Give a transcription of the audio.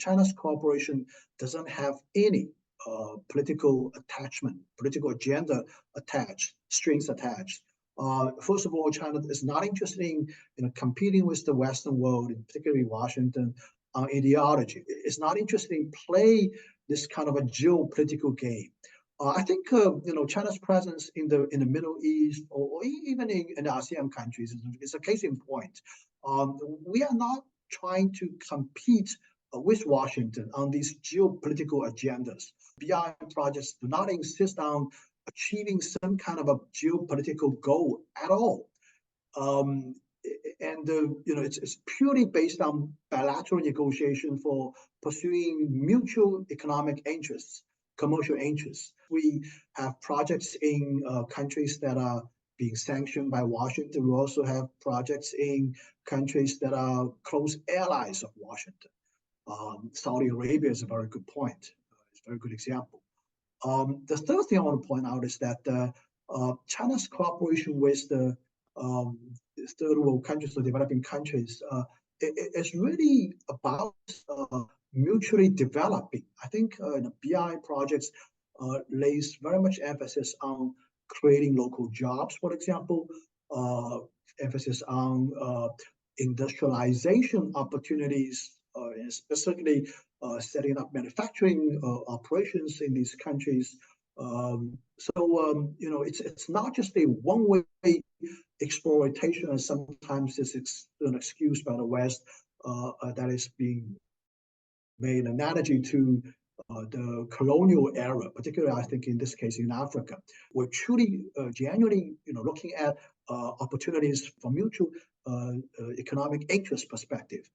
China's cooperation doesn't have any political attachment, political agenda attached, strings attached. First of all, China is not interested in competing with the Western world, and particularly Washington, on ideology. It's not interested in play this kind of a geopolitical game. I think China's presence in the Middle East or even in the ASEAN countries is a case in point. We are not trying to compete with Washington on these geopolitical agendas. BRI projects do not insist on achieving some kind of a geopolitical goal at all. It's purely based on bilateral negotiation for pursuing mutual economic interests, commercial interests. We have projects in countries that are being sanctioned by Washington. We also have projects in countries that are close allies of Washington. Saudi Arabia is a very good point. It's a very good example. The third thing I want to point out is that China's cooperation with the third world countries, the developing countries, is really about mutually developing. I think the BRI projects lays very much emphasis on creating local jobs, for example, emphasis on industrialization opportunities, and specifically setting up manufacturing operations in these countries. It's not just a one-way exploitation, and sometimes it's an excuse by the West that is being made an analogy to the colonial era, particularly I think in this case in Africa. We're truly, genuinely, looking at opportunities from mutual economic interest perspective.